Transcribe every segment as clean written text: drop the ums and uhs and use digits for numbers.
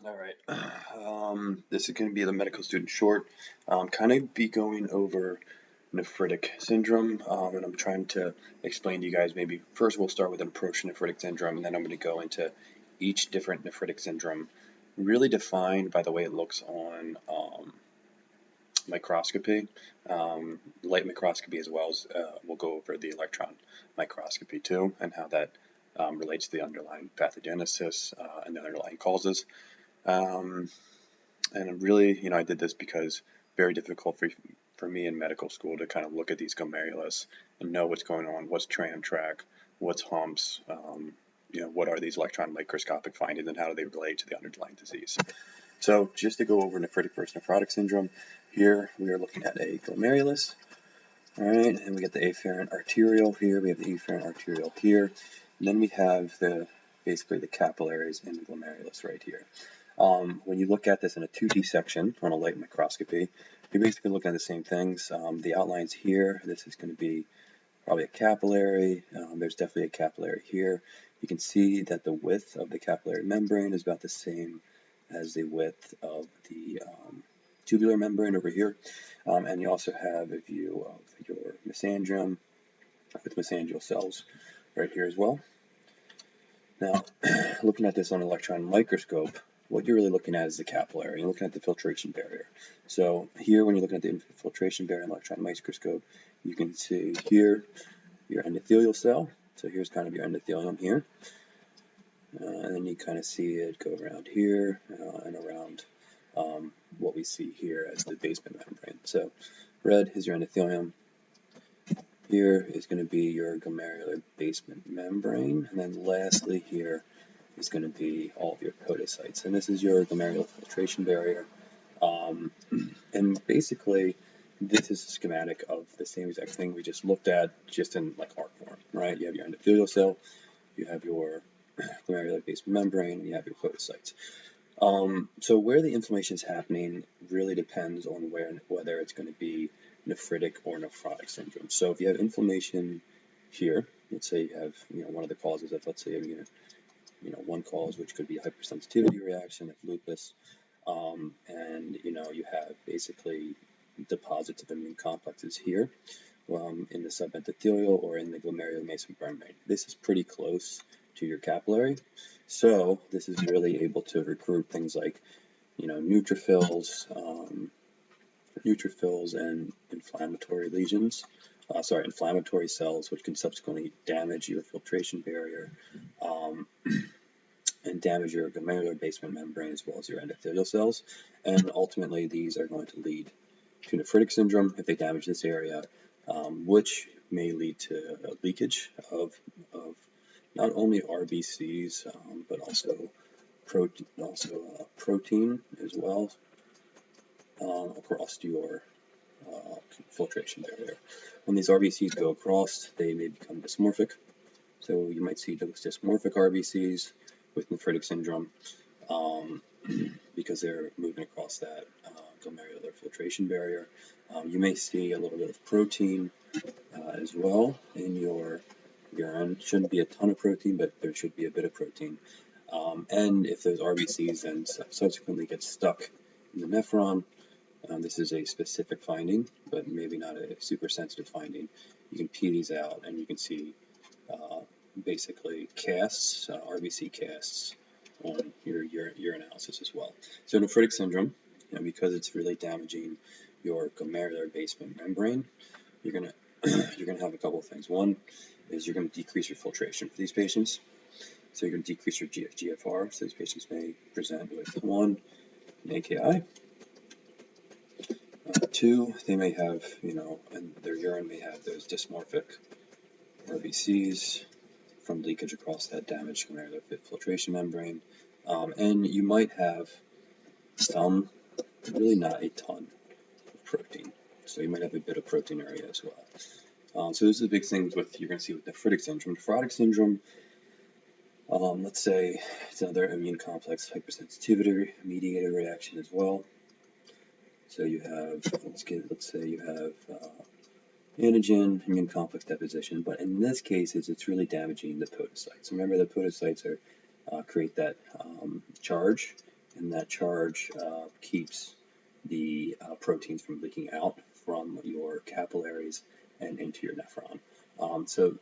All right. This is going to be the medical student short. Kind of be going over nephritic syndrome, and I'm trying to explain to you guys. Maybe first we'll start with an approach to nephritic syndrome, and then I'm going to go into each different nephritic syndrome, really defined by the way it looks on microscopy, light microscopy, as well as we'll go over the electron microscopy too, and how that relates to the underlying pathogenesis and the underlying causes. And really, I did this because very difficult for me in medical school to kind of look at these glomerulus and know what's going on, what's tram track, what's humps, what are these electron microscopic findings, and how do they relate to the underlying disease. So just to go over nephritic versus nephrotic syndrome, here we are looking at a glomerulus. All right, and we get the afferent arteriole here, we have the efferent arteriole here, and then we have basically the capillaries in the glomerulus right here. When you look at this in a 2D section on a light microscopy, you're basically looking at the same things. The outlines here, this is going to be probably a capillary. There's definitely a capillary here. You can see that the width of the capillary membrane is about the same as the width of the tubular membrane over here. And you also have a view of your mesangium with mesangial cells right here as well. Now, looking at this on an electron microscope, what you're really looking at is the capillary. You're looking at the filtration barrier. So here, when you're looking at the infiltration barrier in an electron microscope, you can see here your endothelial cell. So here's kind of your endothelium here. And then you kind of see it go around here and around what we see here as the basement membrane. So red is your endothelium. Here is going to be your glomerular basement membrane. And then lastly here is going to be all of your podocytes. And this is your glomerular filtration barrier. And basically, this is a schematic of the same exact thing we just looked at, just in like art form, right? You have your endothelial cell, you have your glomerular basement membrane, and you have your podocytes. So where the inflammation is happening really depends on whether it's going to be nephritic or nephrotic syndrome. So if you have inflammation here, let's say you have one of the causes of, let's say, one cause which could be a hypersensitivity reaction like lupus, and you have basically deposits of immune complexes here in the subendothelial or in the glomerular basement membrane. This is pretty close to your capillary, so this is really able to recruit things like neutrophils and inflammatory lesions. Inflammatory cells, which can subsequently damage your filtration barrier and damage your glomerular basement membrane as well as your endothelial cells. And ultimately, these are going to lead to nephritic syndrome if they damage this area, which may lead to a leakage of not only RBCs but also protein as well across your filtration barrier. When these RBCs go across, they may become dysmorphic. So you might see those dysmorphic RBCs with nephritic syndrome because they're moving across that glomerular filtration barrier. You may see a little bit of protein as well in your urine. Shouldn't be a ton of protein, but there should be a bit of protein. And if those RBCs then subsequently get stuck in the nephron, this is a specific finding, but maybe not a super sensitive finding. You can pee these out and you can see basically casts, RBC casts on your urinalysis as well. So nephritic syndrome, because it's really damaging your glomerular basement membrane, you're gonna have a couple of things. One is you're going to decrease your filtration for these patients. So you're going to decrease your GFR. So these patients may present with 1, an AKI. 2, they may have, and their urine may have those dysmorphic RBCs from leakage across that damaged glomerular filtration membrane. And you might have some, really not a ton of protein. So you might have a bit of proteinuria as well. So those are the big things you're going to see with nephritic syndrome. Nephrotic syndrome, let's say it's another immune complex hypersensitivity mediated reaction as well. So you have, let's say you have antigen immune complex deposition, but in this case, it's really damaging the podocytes. Remember, the podocytes create that charge and that charge keeps the proteins from leaking out from your capillaries and into your nephron. So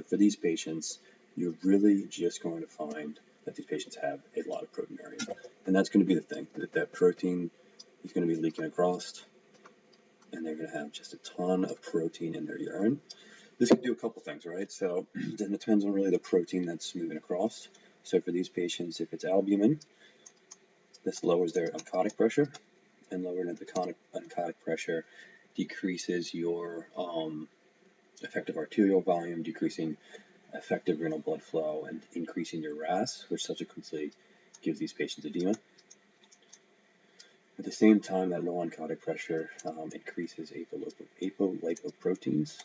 for these patients, you're really just going to find that these patients have a lot of proteinuria. And that's going to be the thing, that protein is going to be leaking across, and they're going to have just a ton of protein in their urine. This can do a couple things, right? So then it depends on really the protein that's moving across. So for these patients, if it's albumin, this lowers their oncotic pressure, and lowering the oncotic pressure decreases your effective arterial volume, decreasing effective renal blood flow, and increasing your RAS, which subsequently gives these patients edema. At the same time, that low oncotic pressure increases apolipoproteins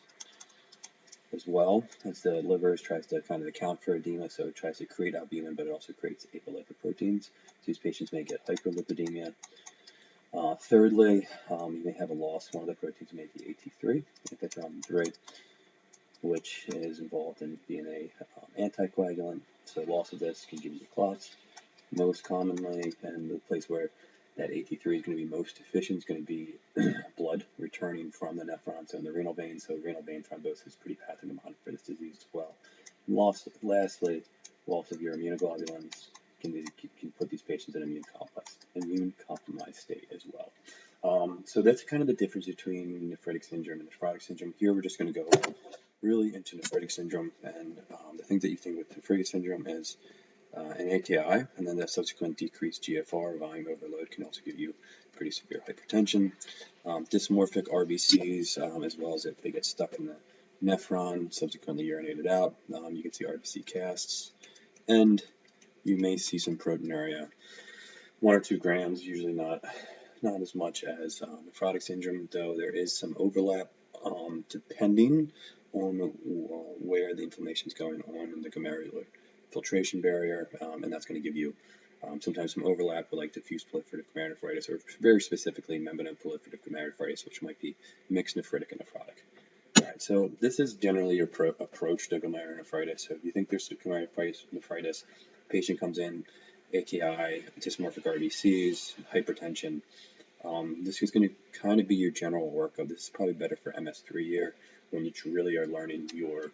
as well, as the liver tries to kind of account for edema, so it tries to create albumin, but it also creates apolipoproteins. So these patients may get hyperlipidemia. Thirdly, you may have a loss. One of the proteins may be AT3, antithrombin, which is involved in being an anticoagulant. So loss of this can give you clots. Most commonly, and the place where that AT3 is going to be most efficient is going to be blood returning from the nephron, so in the renal vein. So renal vein thrombosis is pretty pathognomonic for this disease as well. Lastly, loss of your immunoglobulins can put these patients in immune compromised state as well. So that's kind of the difference between nephritic syndrome and nephrotic syndrome. Here we're just going to go really into nephritic syndrome, and the thing that you think with nephritic syndrome is an AKI, and then that subsequent decreased GFR, volume overload, can also give you pretty severe hypertension. Dysmorphic RBCs, as well as if they get stuck in the nephron, subsequently urinated out, you can see RBC casts, and you may see some proteinuria, 1 or 2 grams, usually not as much as nephrotic syndrome, though there is some overlap depending on where the inflammation is going on in the glomerular filtration barrier, and that's going to give you sometimes some overlap with like diffuse proliferative glomerulonephritis, or very specifically membranous proliferative glomerulonephritis, which might be mixed nephritic and nephrotic. All right, so this is generally your approach to glomerulonephritis. So if you think there's glomerulonephritis, patient comes in, AKI, dysmorphic RBCs, hypertension. This is going to kind of be your general workup. This is probably better for MS3 year when you really are learning your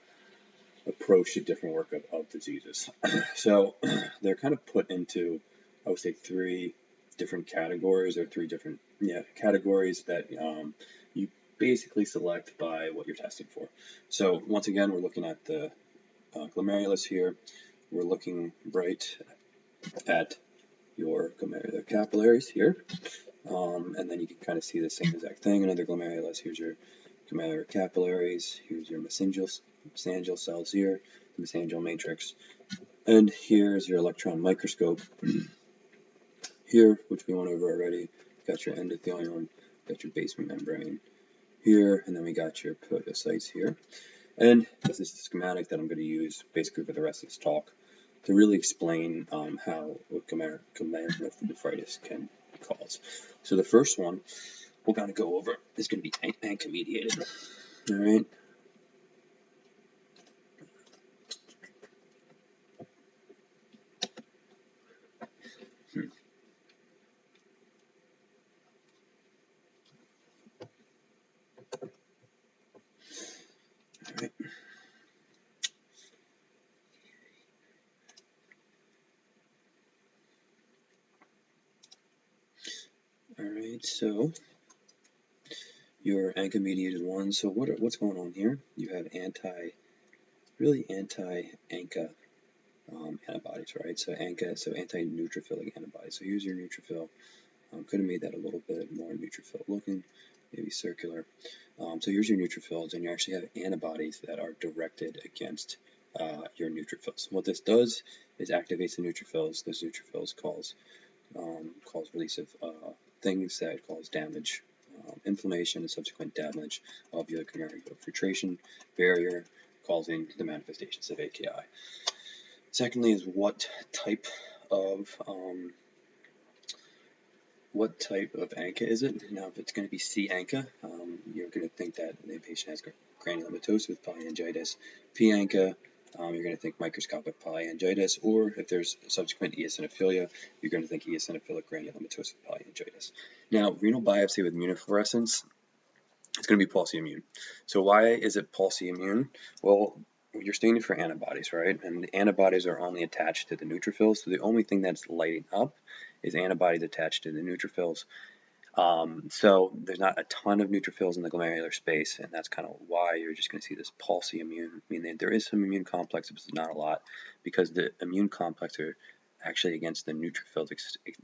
approach to different workup of diseases. So they're kind of put into, I would say, 3 different categories, or 3 different categories that you basically select by what you're testing for. So once again, we're looking at the glomerulus here. We're looking right at your glomerular capillaries here, and then you can kind of see the same exact thing. Another glomerulus. Here's your glomerular capillaries. Here's your mesangial cells here, the mesangial matrix, and here's your electron microscope here, which we went over already. Got your endothelium, got your basement membrane here, and then we got your podocytes here. And this is the schematic that I'm going to use basically for the rest of this talk to really explain how glomerulonephritis can cause. So the first one we're going to go over is going to be ANCA mediated. All right. Alright, so your ANCA-mediated one. So what's going on here? You have anti-ANCA antibodies, right? So anti-neutrophilic antibodies. So here's your neutrophil. Could have made that a little bit more neutrophil looking, maybe circular. So here's your neutrophils, and you actually have antibodies that are directed against your neutrophils. What this does is activates the neutrophils. Those neutrophils cause release of things that cause damage, inflammation, and subsequent damage of your glomerular filtration barrier, causing the manifestations of AKI. Secondly is what type of ANCA is it? Now, if it's going to be C ANCA, you're going to think that the patient has granulomatosis with polyangiitis. P ANCA, you're going to think microscopic polyangiitis, or if there's subsequent eosinophilia, you're going to think eosinophilic granulomatosis polyangiitis. Now, renal biopsy with immunofluorescence, it's going to be pulse immune. So why is it pulse immune? Well, you're staining for antibodies, right? And the antibodies are only attached to the neutrophils, so the only thing that's lighting up is antibodies attached to the neutrophils. So there's not a ton of neutrophils in the glomerular space, and that's kind of why you're just going to see this pulsy immune. I mean, there is some immune complex, but not a lot, because the immune complex are actually against the neutrophils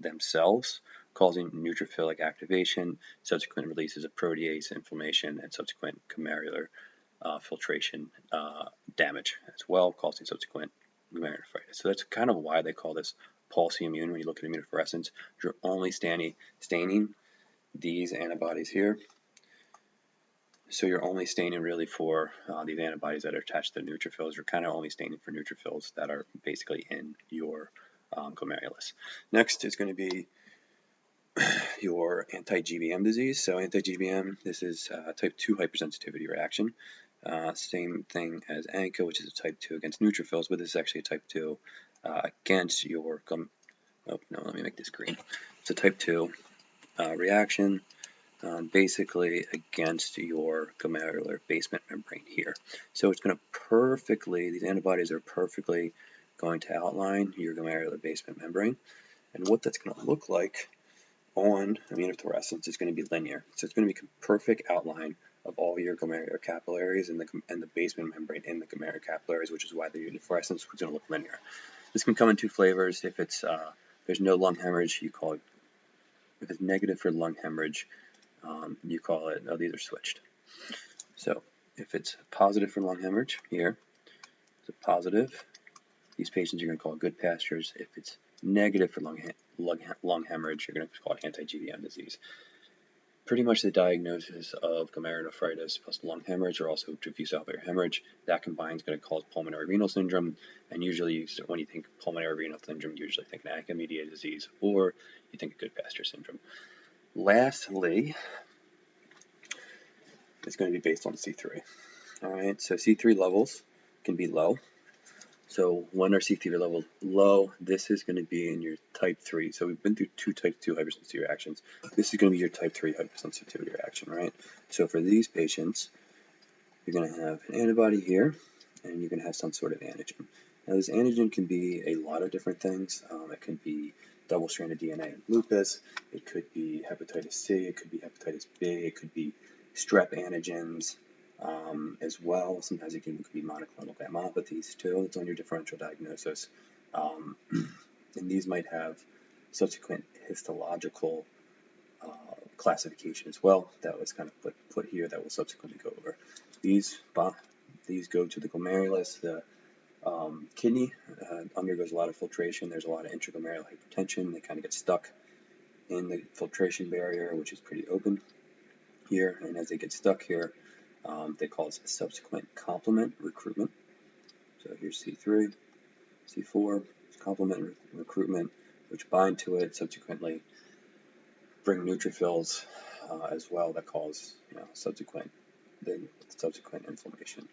themselves, causing neutrophilic activation, subsequent releases of protease, inflammation, and subsequent glomerular filtration damage as well, causing subsequent glomerulonephritis. So that's kind of why they call this pulsy immune when you look at immunofluorescence. You're only staining these antibodies here. So you're only staining really for these antibodies that are attached to the neutrophils. You're kind of only staining for neutrophils that are basically in your glomerulus. Next is going to be your anti-GBM disease. So anti-GBM, this is type 2 hypersensitivity reaction. Same thing as ANCA, which is a type 2 against neutrophils, but this is actually a type 2 against your let me make this green. It's a type 2 reaction basically against your glomerular basement membrane here. So it's going to these antibodies are perfectly going to outline your glomerular basement membrane. And what that's going to look like on immunofluorescence is going to be linear. So it's going to be a perfect outline of all your glomerular capillaries and the basement membrane in the glomerular capillaries, which is why the immunofluorescence is going to look linear. This can come in two flavors. If it's there's no lung hemorrhage, you call it. If it's negative for lung hemorrhage, you call it, these are switched. So if it's positive for lung hemorrhage, here, it's a positive. These patients you're going to call good pastures. If it's negative for lung hemorrhage, you're going to call it anti-GBM disease. Pretty much the diagnosis of glomerulonephritis plus lung hemorrhage or also diffuse alveolar hemorrhage, that combined is going to cause pulmonary renal syndrome. And usually when you think pulmonary renal syndrome, you usually think an ANCA-mediated disease or you think good pasture syndrome. Lastly, it's going to be based on C3. All right, so C3 levels can be low. So when are C3 levels low? This is going to be in your type 3. So we've been through two type 2 hypersensitivity reactions. This is going to be your type 3 hypersensitivity reaction, right? So for these patients, you're going to have an antibody here, and you're going to have some sort of antigen. Now this antigen can be a lot of different things. It can be double-stranded DNA in lupus. It could be hepatitis C. It could be hepatitis B. It could be strep antigens. As well. Sometimes it can be monoclonal gammopathies too. It's on your differential diagnosis. And these might have subsequent histological classification as well. That was kind of put here that we'll subsequently go over. These go to the glomerulus. The kidney undergoes a lot of filtration. There's a lot of intraglomerular hypertension. They kind of get stuck in the filtration barrier, which is pretty open here. And as they get stuck here, they cause subsequent complement recruitment. So here's C3, C4, complement recruitment, which bind to it, subsequently bring neutrophils as well that cause subsequent inflammation.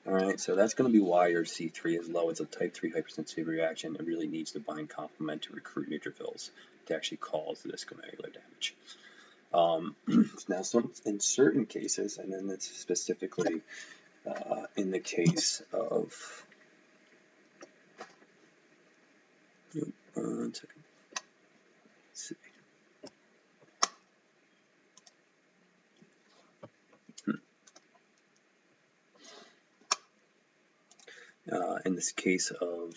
All right, so that's going to be why your C3 is low. It's a type 3 hypersensitivity reaction. It really needs to bind complement to recruit neutrophils to actually cause this glomerular damage. Now, in certain cases, and then it's specifically in the case of, one second, let's see. In this case of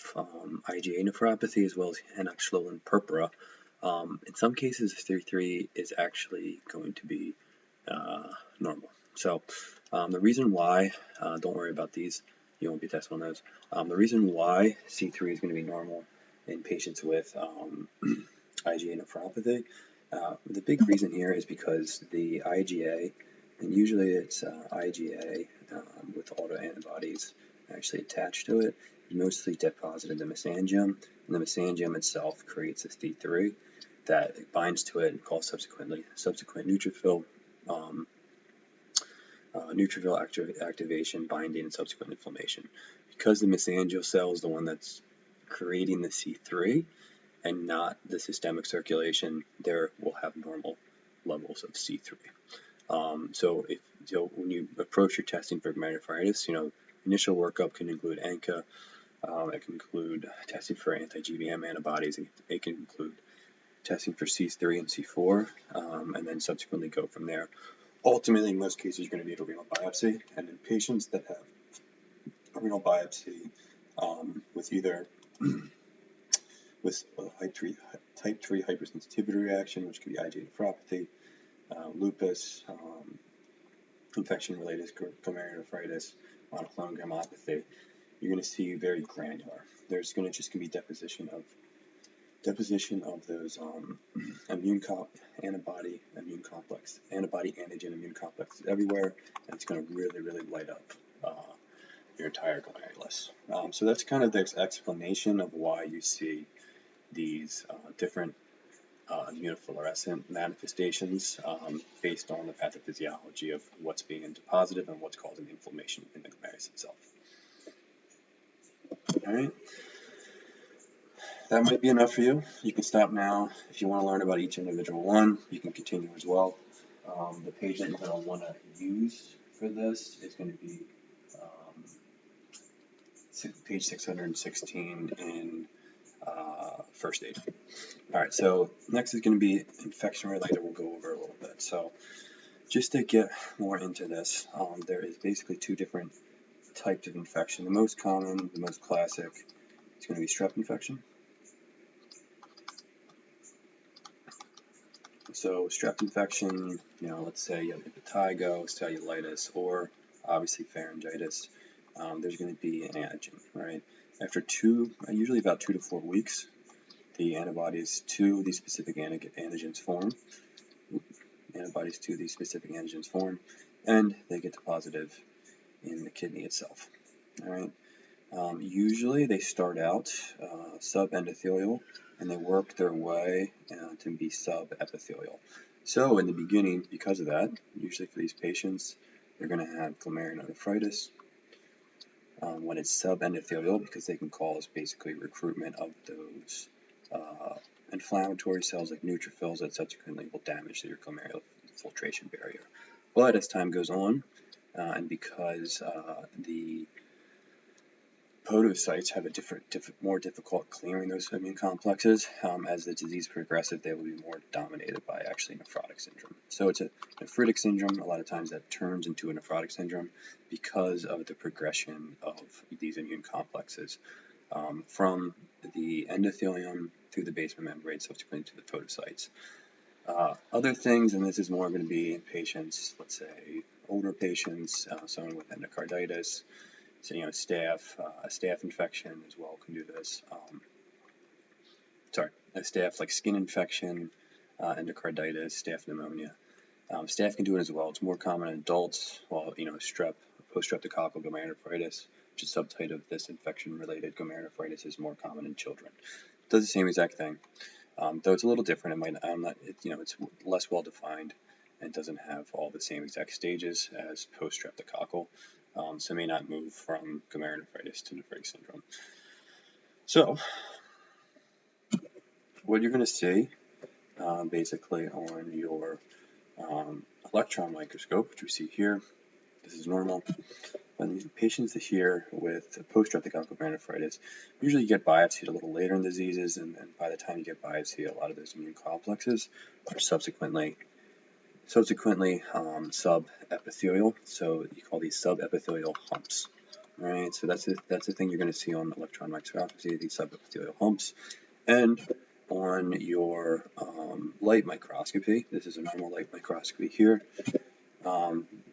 IgA nephropathy as well as henoch-Schönlein purpura, in some cases, C3 is actually going to be normal. So the reason why, don't worry about these, you won't be tested on those. The reason why C3 is going to be normal in patients with IgA nephropathy, the big reason here is because the IgA, and usually it's IgA with autoantibodies actually attached to it, mostly deposited in the mesangium, and the mesangium itself creates a C3 that binds to it and causes subsequent neutrophil neutrophil activation, binding, and subsequent inflammation. Because the mesangial cell is the one that's creating the C3 and not the systemic circulation, there will have normal levels of C3. So when you approach your testing for glomerulonephritis, initial workup can include ANCA, it can include testing for anti-GBM antibodies, it can include testing for C3 and C4, and then subsequently go from there. Ultimately, in most cases, you're going to need a renal biopsy, and in patients that have a renal biopsy with either with type 3 hypersensitivity reaction, which could be IgA nephropathy, lupus, infection-related glomerulonephritis, monoclonal gammopathy, you're going to see very granular. There's going to be deposition of those antibody antigen immune complexes everywhere, and it's going to really light up your entire glomerulus. So that's kind of the explanation of why you see these different immunofluorescent manifestations based on the pathophysiology of what's being deposited and what's causing inflammation in the glomerulus itself. All right. That might be enough for you. You can stop now. If you want to learn about each individual one, you can continue as well. The page that you're going to want to use for this is going to be page 616 in first aid. All right, so next is going to be infection related. We'll go over a little bit. So just to get more into this, there is basically two different types of infection. The most common, the most classic, is going to be strep infection. So strep infection, let's say you have impetigo, cellulitis, or obviously pharyngitis. There's going to be an antigen, right? After usually about 2 to 4 weeks, the antibodies to these specific antigens form. And they get deposited in the kidney itself. All right. Usually they start out subendothelial, and they work their way to be subepithelial. So in the beginning, because of that, usually for these patients, they're going to have glomerulonephritis when it's subendothelial, because they can cause basically recruitment of those inflammatory cells like neutrophils that subsequently will damage your glomerular filtration barrier. But as time goes on, and because the podocytes have a more difficult clearing those immune complexes. As the disease progresses, they will be more dominated by actually nephrotic syndrome. So it's a nephritic syndrome. A lot of times that turns into a nephrotic syndrome because of the progression of these immune complexes from the endothelium through the basement membrane, subsequently to the podocytes. Other things, and this is more going to be in patients, let's say older patients, someone with endocarditis. So, a staph infection as well can do this. A staph like skin infection, endocarditis, staph pneumonia. Staph can do it as well. It's more common in adults, while, post-streptococcal glomerulonephritis, which is a subtype of this infection-related glomerulonephritis, is more common in children. It does the same exact thing, though it's a little different. It's less well-defined and doesn't have all the same exact stages as post-streptococcal. So it may not move from glomerulonephritis to nephritic syndrome. So what you're going to see basically on your electron microscope, which we see here, this is normal. When these patients here with post-streptococcal glomerulonephritis, usually you get biopsied a little later in diseases, and by the time you get biopsy, a lot of those immune complexes are subsequently subepithelial, so you call these subepithelial humps. All right, so that's the thing you're going to see on electron microscopy, these subepithelial humps. And on your light microscopy, this is a normal light microscopy here.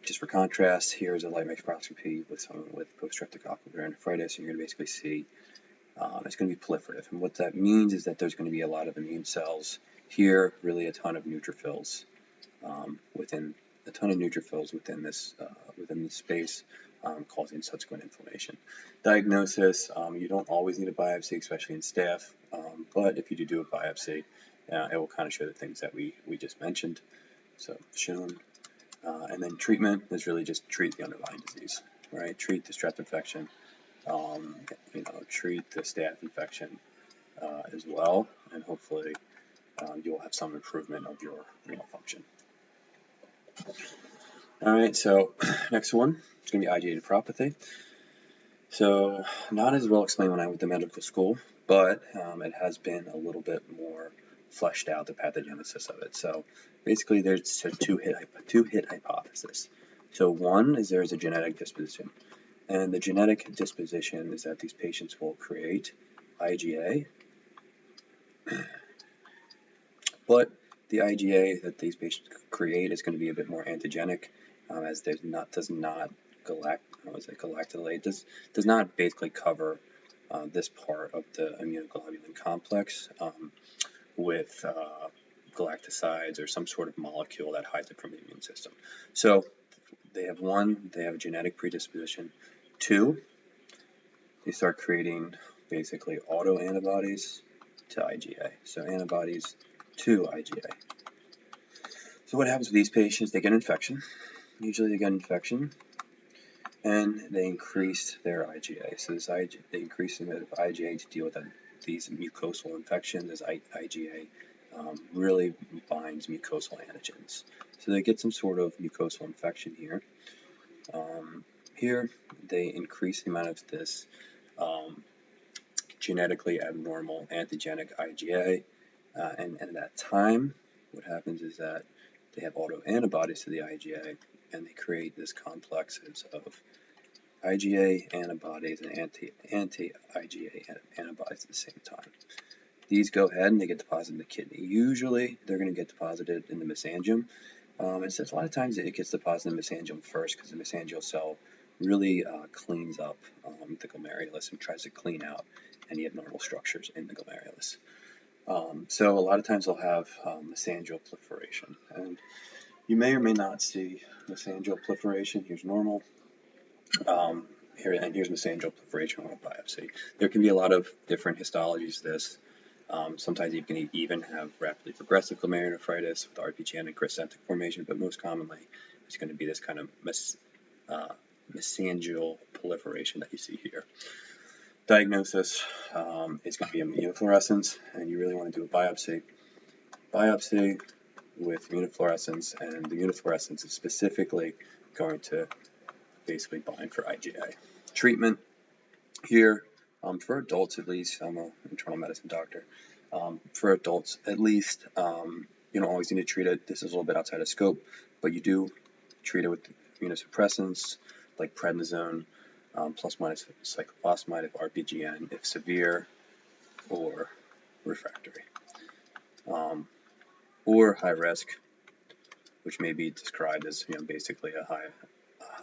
Just for contrast, here's a light microscopy with someone with post-streptococcal glomerulonephritis, and you're going to basically see it's going to be proliferative. And what that means is that there's going to be a lot of immune cells here, really a ton of neutrophils within this space, causing subsequent inflammation. Diagnosis: you don't always need a biopsy, especially in staph, but if you do a biopsy, it will kind of show the things that we just mentioned. So shown And then treatment is really just treat the underlying disease, right? Treat the strep infection, treat the staph infection as well, and hopefully you'll have some improvement of your renal function. All right, so next one is going to be IgA nephropathy. So not as well explained when I went to medical school, but it has been a little bit more fleshed out, the pathogenesis of it. So basically there's a two-hit hypothesis. So one is there's a genetic disposition, and the genetic disposition is that these patients will create IgA, but the IgA that these patients create is going to be a bit more antigenic, as does not galactylate, does not basically cover this part of the immunoglobulin complex with galactosides or some sort of molecule that hides it from the immune system. So they have a genetic predisposition. Two, they start creating basically autoantibodies to IgA. So antibodies to IgA. So what happens with these patients? They get an infection. Usually they get an infection, and they increase their IgA. So they increase the amount of IgA to deal with these mucosal infections, as IgA really binds mucosal antigens. So they get some sort of mucosal infection here. Here they increase the amount of this genetically abnormal antigenic IgA, and at that time, what happens is that they have autoantibodies to the IgA, and they create this complexes of IgA antibodies and anti-IgA antibodies at the same time. These go ahead and they get deposited in the kidney. Usually, they're going to get deposited in the mesangium. It says a lot of times it gets deposited in the mesangium first because the mesangial cell really cleans up the glomerulus and tries to clean out any abnormal structures in the glomerulus. So a lot of times they'll have mesangial proliferation, and you may or may not see mesangial proliferation. Here's normal. Here's mesangial proliferation on a biopsy. There can be a lot of different histologies of this. Sometimes you can even have rapidly progressive glomerulonephritis with RPGN and crescentic formation, but most commonly it's going to be this kind of mesangial proliferation that you see here. Diagnosis is going to be immunofluorescence, and you really want to do a biopsy. Biopsy with immunofluorescence, and the immunofluorescence is specifically going to basically bind for IgA. Treatment here, for adults at least, I'm an internal medicine doctor, for adults at least, you don't always need to treat it. This is a little bit outside of scope, but you do treat it with immunosuppressants like prednisone, plus minus cyclophosphamide if RPGN, if severe or refractory, or high risk, which may be described as basically a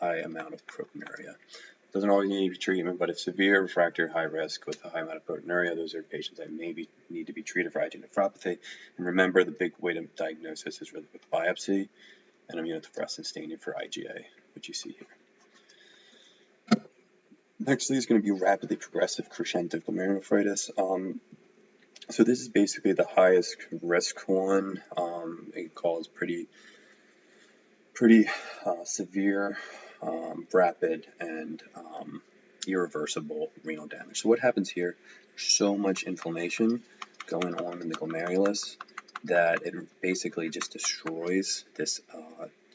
high amount of proteinuria. Doesn't always need to be treatment, but if severe, refractory, high risk with a high amount of proteinuria, those are patients that maybe need to be treated for IgA nephropathy. And remember, the big way to diagnose this is really with biopsy and immunofluorescence staining for IgA, which you see here. Next is going to be rapidly progressive crescentic glomerulonephritis. So this is basically the highest risk one. It calls pretty severe, rapid, and irreversible renal damage. So what happens here? There's so much inflammation going on in the glomerulus that it basically just destroys this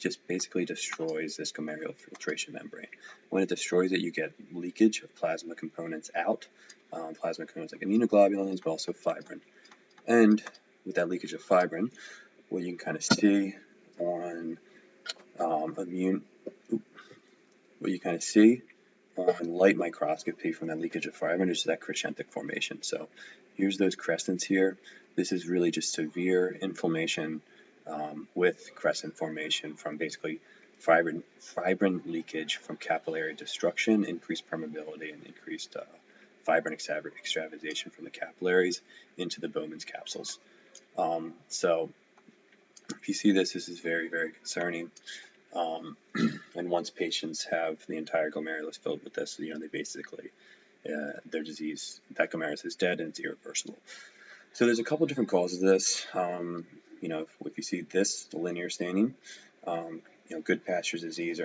glomerular filtration membrane. When it destroys it, you get leakage of plasma components out, plasma components like immunoglobulins, but also fibrin. And with that leakage of fibrin, what you can kind of see on light microscopy from that leakage of fibrin is that crescentic formation. So here's those crescents here. This is really just severe inflammation with crescent formation from basically fibrin leakage from capillary destruction, increased permeability, and increased fibrin extravasation from the capillaries into the Bowman's capsules. So if you see this is very, very concerning. And once patients have the entire glomerulus filled with this, they basically, their disease, that glomerulus is dead and it's irreversible. So there's a couple different causes of this. If you see this linear staining, good pastures disease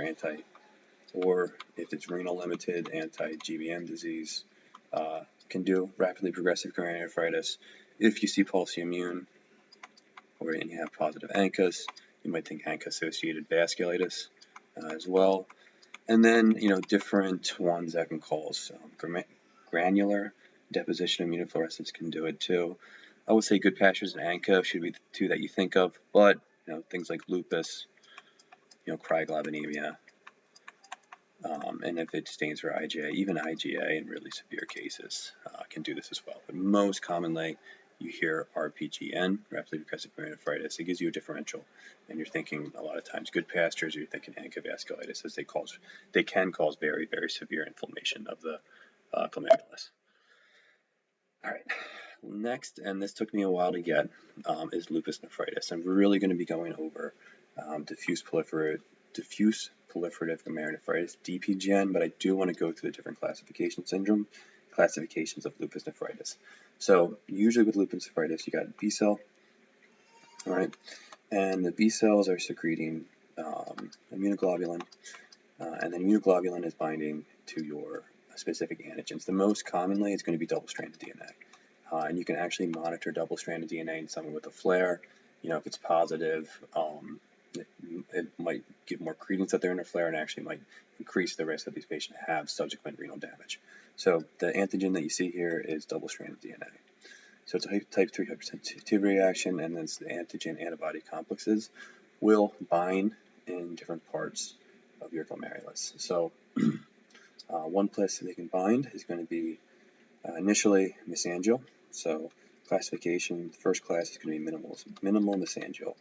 or if it's renal limited, anti-GBM disease can do rapidly progressive glomerulonephritis. If you see pulse immune or you have positive ANCAs, you might think ANCA-associated vasculitis as well. And then, different ones that can cause granular deposition immunofluorescence can do it too. I would say good pastures and ANCA should be the two that you think of, but things like lupus, cryoglobulinemia, and if it stains for IgA, even IgA in really severe cases can do this as well. But most commonly, you hear RPGN, rapidly progressive glomerulonephritis. It gives you a differential, and you're thinking a lot of times good pastures, or you're thinking ANCA vasculitis, as they can cause very, very severe inflammation of the glomerulus. All right, next, and this took me a while to get, is lupus nephritis. I'm really going to be going over diffuse proliferative glomerulonephritis, DPGN, but I do want to go through the different classifications of lupus nephritis. So usually with lupus nephritis, you got B cell, all right, and the B cells are secreting immunoglobulin, and then immunoglobulin is binding to your specific antigens. The most commonly is going to be double-stranded DNA, and you can actually monitor double-stranded DNA in someone with a flare. If it's positive, it might give more credence that they're in a flare and actually might increase the risk that these patients have subsequent renal damage. So the antigen that you see here is double-stranded DNA. So it's a type 3 hypersensitivity reaction, and then the antigen-antibody complexes will bind in different parts of your glomerulus. So one place that they can bind is going to be initially mesangial. So classification, first class is going to be minimal mesangial.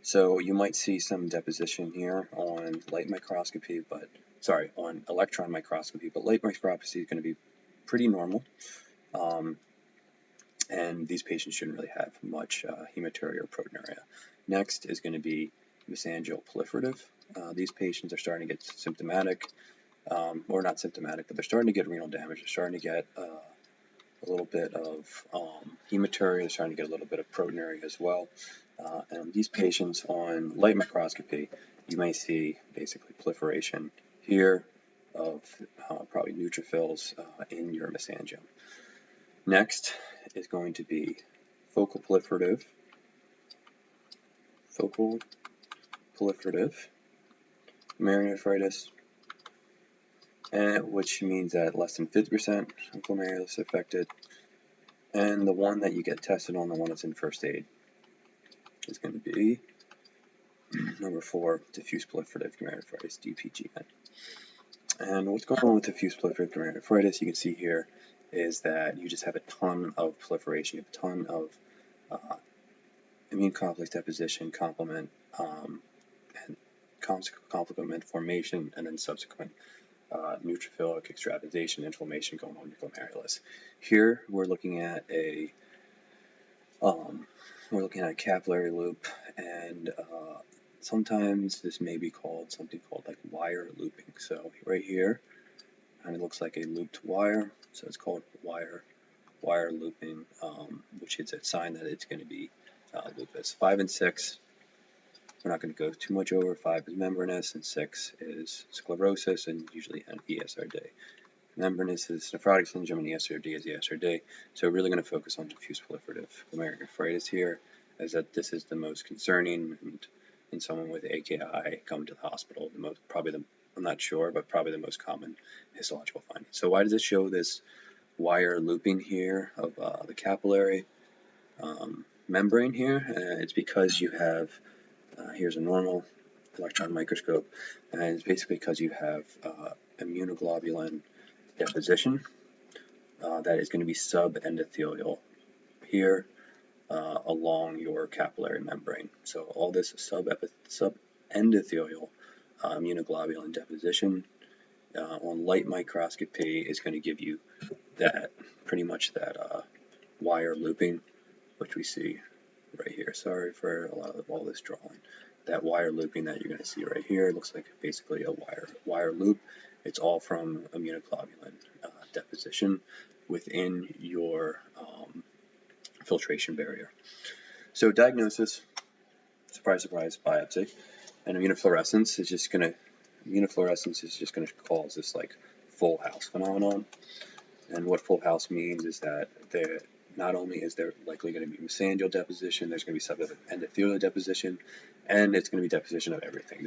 So you might see some deposition here on on electron microscopy, but light microscopy is going to be pretty normal. And these patients shouldn't really have much hematuria or proteinuria. Next is going to be mesangial proliferative. These patients are starting to get symptomatic, or not symptomatic, but they're starting to get renal damage. They're starting to get a little bit of hematuria. They're starting to get a little bit of proteinuria as well. And these patients on light microscopy, you may see basically proliferation here of probably neutrophils in your mesangium. Next is going to be focal proliferative glomerulonephritis, which means that less than 50% of glomerulus affected. And the one that you get tested on, the one that's in first aid, is going to be number 4, diffuse proliferative glomerulonephritis, DPGN. And what's going on with diffuse proliferative glomerulonephritis, you can see here, is that you just have a ton of proliferation. You have a ton of immune complex deposition, complement formation, and then subsequent neutrophilic extravasation, inflammation going on in your glomerulus. Here we're looking at a capillary loop, and sometimes this may be called something called like wire looping. So right here, kind of looks like a looped wire, so it's called wire looping, which is a sign that it's going to be lupus. 5 and 6, we're not going to go too much over. 5 is membranous, and 6 is sclerosis, and usually an ESRD. Membranous is nephrotic syndrome, and ESRD is ESRD. So we're really going to focus on diffuse proliferative glomerulonephritis here, as that this is the most concerning, and in someone with AKI coming to the hospital, I'm not sure, but probably the most common histological finding. So why does it show this wire looping here of the capillary membrane here? It's because you have, here's a normal electron microscope, and it's basically because you have immunoglobulin deposition that is going to be subendothelial here along your capillary membrane. So all this subendothelial immunoglobulin deposition on light microscopy is going to give you pretty much that wire looping, which we see right here. Sorry for a lot of all this drawing. That wire looping that you're going to see right here looks like basically a wire loop. It's all from immunoglobulin deposition within your filtration barrier. So diagnosis, surprise, surprise, biopsy. And immunofluorescence is just going to cause this like full house phenomenon. And what full house means is that not only is there likely going to be mesangial deposition, there's going to be some endothelial deposition, and it's going to be deposition of everything.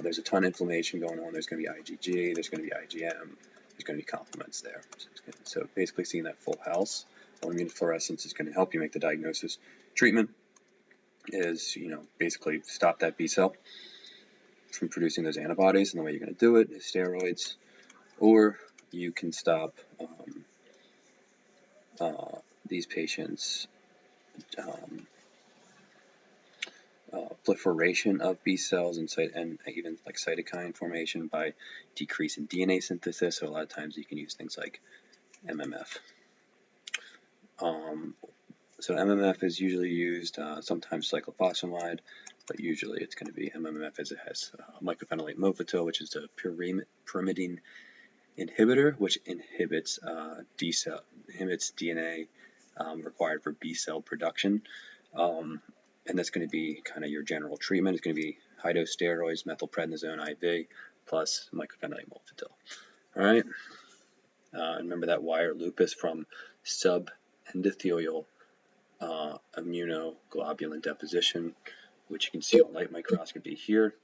There's a ton of inflammation going on. There's going to be IgG, there's going to be IgM, there's going to be complements there. So basically seeing that full house on immunofluorescence is going to help you make the diagnosis. Treatment is, basically stop that B cell from producing those antibodies, and the way you're going to do it is steroids, or you can stop these patients' proliferation of B cells and even like cytokine formation by decreasing DNA synthesis. So a lot of times you can use things like MMF. So MMF is usually used, sometimes cyclophosphamide, but usually it's going to be MMF as it has mycophenolate mofetil, which is a pyrimidine inhibitor, which inhibits DNA required for B cell production. And that's going to be kind of your general treatment. It's going to be high-dose steroids, methylprednisone IV, plus mycophenolate mofetil. All right. Remember that wire lupus from subendothelial immunoglobulin deposition, which you can see on light microscopy here,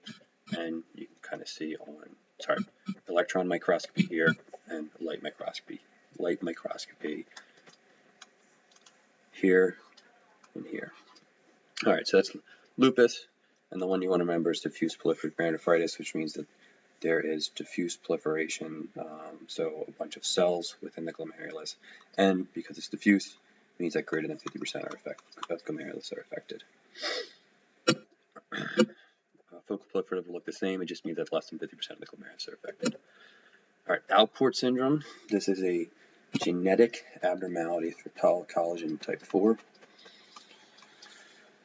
and you can kind of see on electron microscopy here, and light microscopy here and here. All right, so that's lupus, and the one you want to remember is diffuse proliferative glomerulonephritis, which means that there is diffuse proliferation, so a bunch of cells within the glomerulus, and because it's diffuse, it means that greater than 50% of glomerulus are affected. Focal proliferative will look the same, it just means that less than 50% of the glomerulus are affected. All right, Alport syndrome. This is a genetic abnormality for collagen type 4.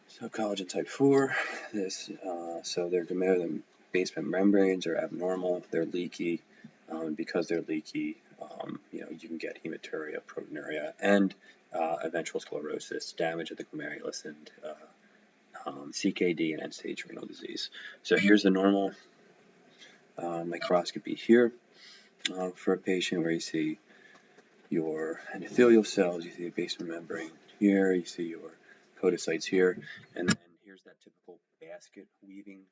So collagen type 4, so their glomerular basement membranes are abnormal, they're leaky. Because they're leaky, you can get hematuria, proteinuria, and eventual sclerosis, damage of the glomerulus, and CKD and end-stage renal disease. So here's the normal microscopy here for a patient, where you see your endothelial cells, you see the basement membrane here, you see your podocytes here, and then here's that typical basket weaving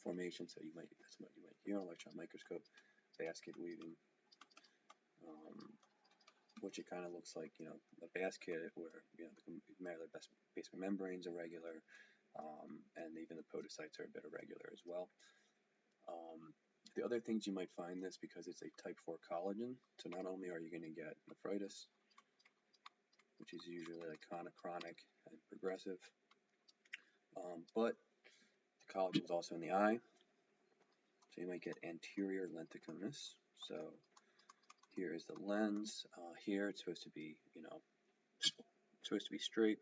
formation. So that's what you might hear on electron microscope, basket weaving, which it kind of looks like, a basket where the glomerular basement membranes are regular, and even the podocytes are a bit irregular as well. The other things you might find this because it's a type 4 collagen, so not only are you going to get nephritis, which is usually like chronic and progressive, but the collagen is also in the eye, so you might get anterior lenticulosis. So here is the lens. Here it's supposed to be, straight.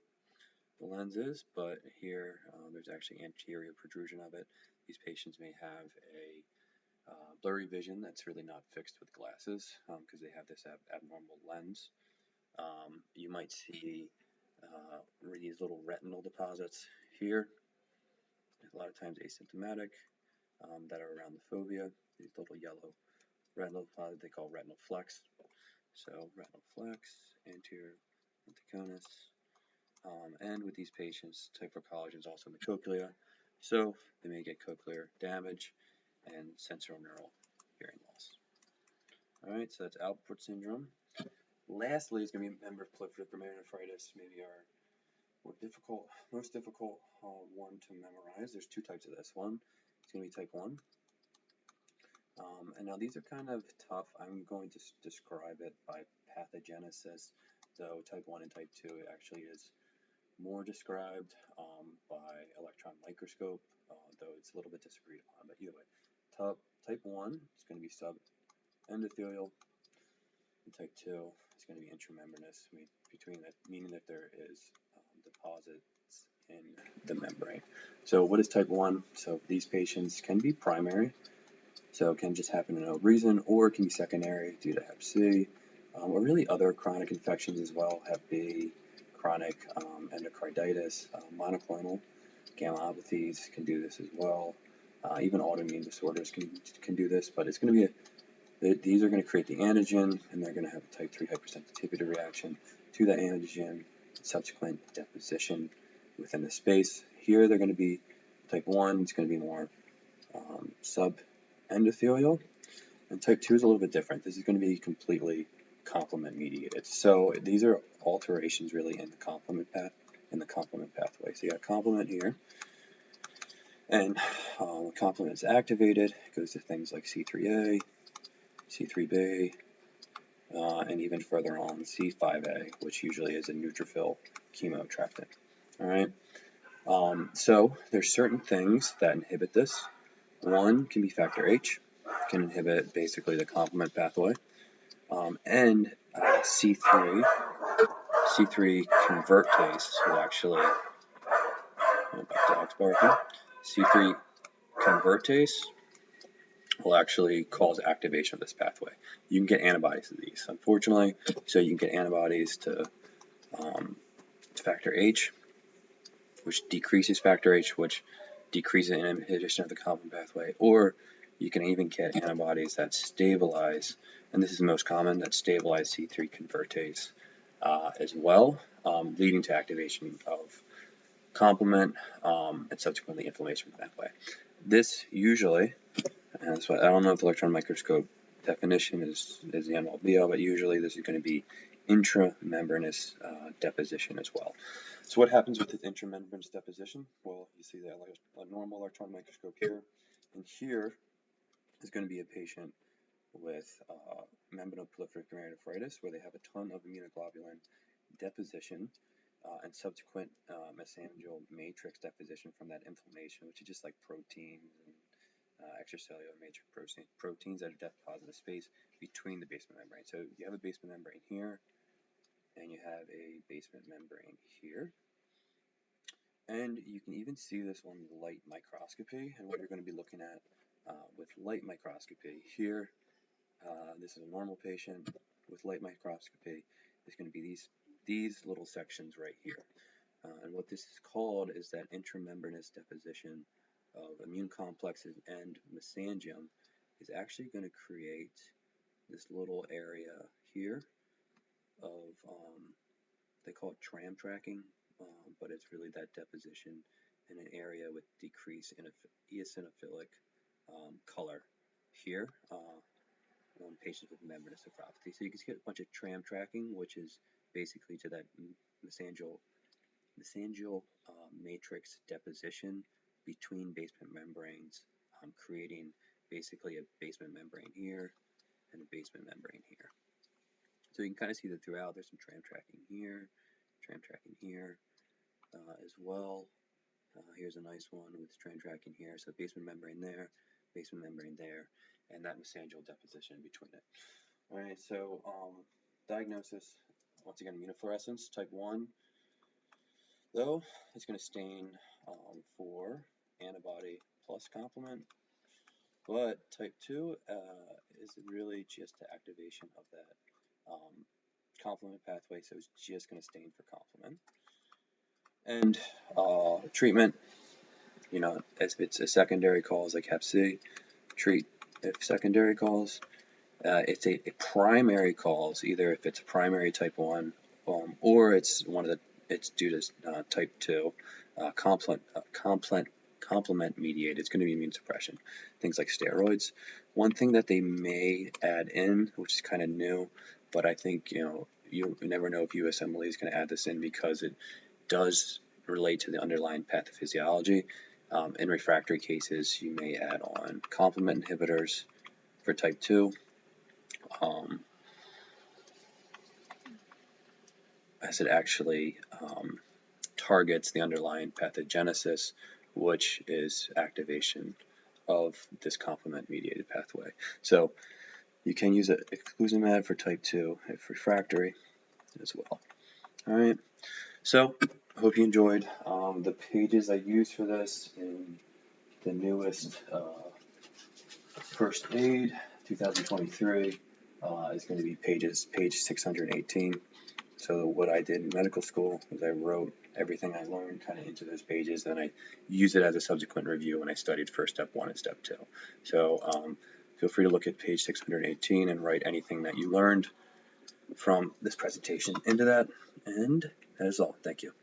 The lens is, but here there's actually anterior protrusion of it. These patients may have a blurry vision that's really not fixed with glasses because they have this abnormal lens. You might see these little retinal deposits here, a lot of times asymptomatic, that are around the fovea. These little yellow retinal deposits they call retinal flecks. So retinal flecks, anterior lenticulosis, and with these patients, type 4 collagen is also in the cochlea, so they may get cochlear damage and sensorineural hearing loss. All right, so that's Alport syndrome. Lastly, is going to be member proliferative glomerulonephritis, maybe our most difficult one to memorize. There's two types of this. One, it's going to be type 1. And now these are kind of tough. I'm going to describe it by pathogenesis, though type 1 and type 2 actually is more described by electron microscope, though it's a little bit disagreed upon. But either way, type 1 is going to be subendothelial, and type 2 is going to be intramembranous, meaning that there is deposits in the membrane. So what is type 1? So these patients can be primary, so it can just happen for no reason, or it can be secondary due to Hep C, or really other chronic infections as well, Hep B, chronic endocarditis, monoclonal Gammopathies can do this as well. Even autoimmune disorders can do this, but it's going to be these are going to create the antigen, and they're going to have a type 3 hypersensitivity reaction to that antigen, subsequent deposition within the space. Here they're going to be type 1, it's going to be more subendothelial, and type 2 is a little bit different. This is going to be completely complement mediated. So these are alterations really in the complement pathway. So you got complement here, and when complement is activated, it goes to things like C3A, C3b, and even further on C5a, which usually is a neutrophil chemoattractant. All right. So there's certain things that inhibit this. One can be factor H, can inhibit basically the complement pathway, and C3 convertase will actually, dog's barking, C3 convertase will actually cause activation of this pathway. You can get antibodies to these, unfortunately. So you can get antibodies to factor H, which decreases factor H, which decreases inhibition of the complement pathway, or you can even get antibodies that stabilize, and this is the most common, that stabilize C3 convertase as well, leading to activation of complement and subsequently inflammation that way. This usually, and that's what, I don't know if the electron microscope definition is the end all be all, but usually this is going to be intramembranous deposition as well. So what happens with this intramembranous deposition? Well, you see a normal electron microscope here, and here is going to be a patient with membranoproliferative glomerulonephritis, where they have a ton of immunoglobulin deposition and subsequent mesangial matrix deposition from that inflammation, which is just like proteins and extracellular matrix proteins that are deposited in space between the basement membrane. So you have a basement membrane here, and you have a basement membrane here. And you can even see this on light microscopy, and what you're going to be looking at with light microscopy here, this is a normal patient with light microscopy, is going to be these little sections right here. And what this is called is that intramembranous deposition of immune complexes and mesangium is actually going to create this little area here of, they call it tram tracking, but it's really that deposition in an area with decreased eosinophilic color here on patients with membranous nephropathy. So you can get a bunch of tram tracking, which is basically to that mesangial matrix deposition between basement membranes, creating basically a basement membrane here and a basement membrane here. So you can kind of see that throughout. There's some tram tracking here as well. Here's a nice one with tram tracking here. So basement membrane there, and that mesangial deposition in between it. All right, so diagnosis, once again, immunofluorescence, type 1, though, it's going to stain for antibody plus complement, but type 2 is really just the activation of that complement pathway, so it's just going to stain for complement. And treatment, if it's a secondary cause like Hep C, treat if secondary cause. It's a primary cause, either if it's a primary type 1 or it's due to type 2 complement mediated. It's going to be immune suppression, things like steroids. One thing that they may add in, which is kind of new, but I think you never know if USMLE is going to add this in because it does relate to the underlying pathophysiology. In refractory cases, you may add on complement inhibitors for type 2. As it actually targets the underlying pathogenesis, which is activation of this complement-mediated pathway. So you can use eculizumab for type 2 if refractory as well. All right. So I hope you enjoyed the pages I used for this in the newest First Aid 2023 is going to be page 618. So what I did in medical school is I wrote everything I learned kind of into those pages, then I used it as a subsequent review when I studied for step 1 and step 2. So feel free to look at page 618 and write anything that you learned from this presentation into that. And that is all. Thank you.